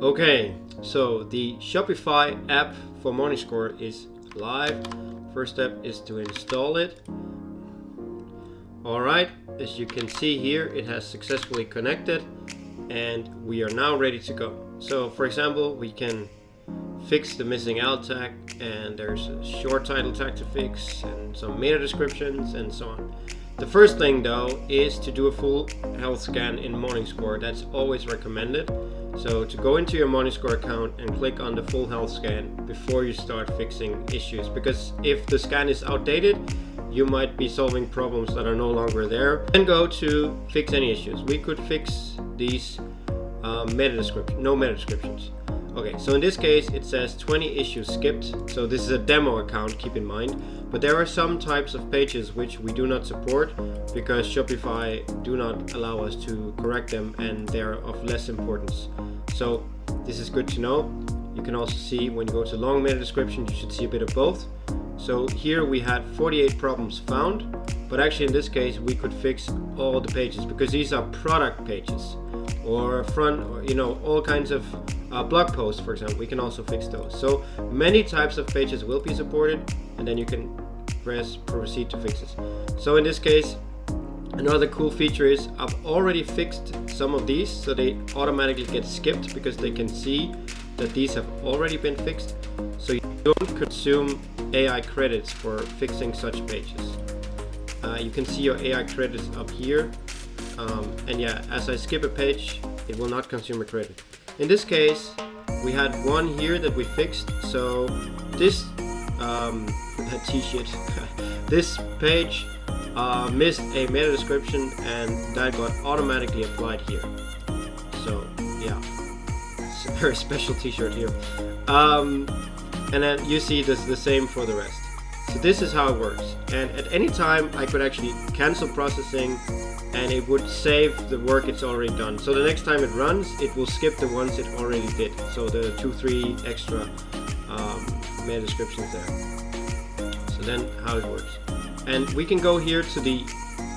Okay, so the Shopify app for Morningscore is live. First step is to install it. Alright, as you can see here, it has successfully connected and we are now ready to go. So for example, we can fix the missing alt tag, and there's a short title tag to fix and some meta descriptions and so on. The first thing though is to do a full health scan in Morningscore. That's always recommended. So to go into your Morningscore account and click on the full health scan before you start fixing issues, because if the scan is outdated, you might be solving problems that are no longer there. Then go to fix any issues. We could fix these no meta descriptions. Okay, so in this case it says 20 issues skipped. So this is a demo account, keep in mind. But there are some types of pages which we do not support because Shopify do not allow us to correct them and they're of less importance. So this is good to know. You can also see when you go to long meta description, you should see a bit of both. So here we had 48 problems found, but actually in this case we could fix all the pages because these are product pages or front, or all kinds of blog posts, for example. We can also fix those. So many types of pages will be supported, and then you can press proceed to fixes. So in this case, another cool feature is I've already fixed some of these, so they automatically get skipped because they can see that these have already been fixed. So you don't consume AI credits for fixing such pages. You can see your AI credits up here. And yeah, as I skip a page, it will not consume a credit. In this case, we had one here that we fixed. So this this page missed a meta description, and that got automatically applied here. So yeah, it's a very special t-shirt here. And then you see this the same for the rest. So this is how it works. And at any time I could actually cancel processing and it would save the work it's already done. So the next time it runs, it will skip the ones it already did. So the 2-3 extra meta descriptions there. So then how it works. And we can go here to the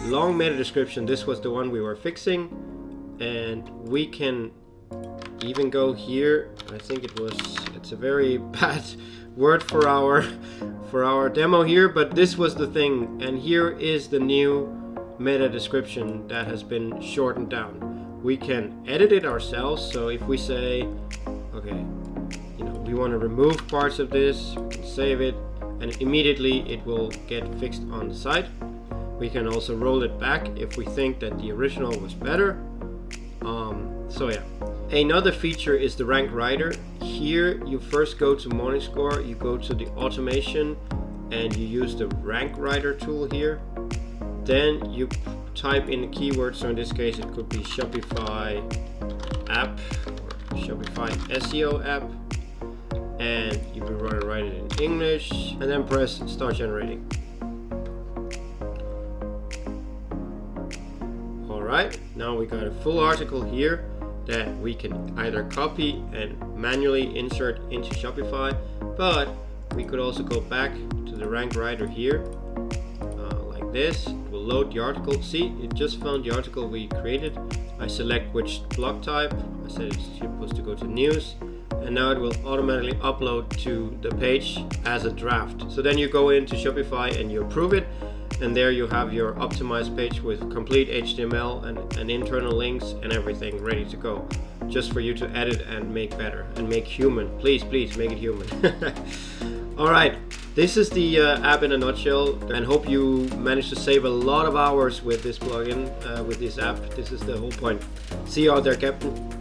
long meta description. This was the one we were fixing. And we can even go here. I think it's a very bad word for our demo here, but this was the thing. And here is the new meta description that has been shortened down. We can edit it ourselves. So if we say, okay, we want to remove parts of this, we can save it, and immediately it will get fixed on the site. We can also roll it back if we think that the original was better. So yeah. Another feature is the rank writer. Here you first go to Morningscore, you go to the automation, and you use the rank writer tool here. Then you type in the keyword. So in this case it could be Shopify app or Shopify SEO app, and you can write it in English and then press start generating. Alright, now we got a full article here that we can either copy and manually insert into Shopify, but we could also go back to the rank writer here like this. It will load the article. See, it just found the article we created. I select which blog type. I said it's supposed to go to news, and now it will automatically upload to the page as a draft. So then you go into Shopify and you approve it, and there you have your optimized page with complete HTML and internal links and everything ready to go, just for you to edit and make better and make human. Please make it human. Alright, this is the app in a nutshell, and hope you managed to save a lot of hours with this plugin, with this app. This is the whole point. See you out there, Captain.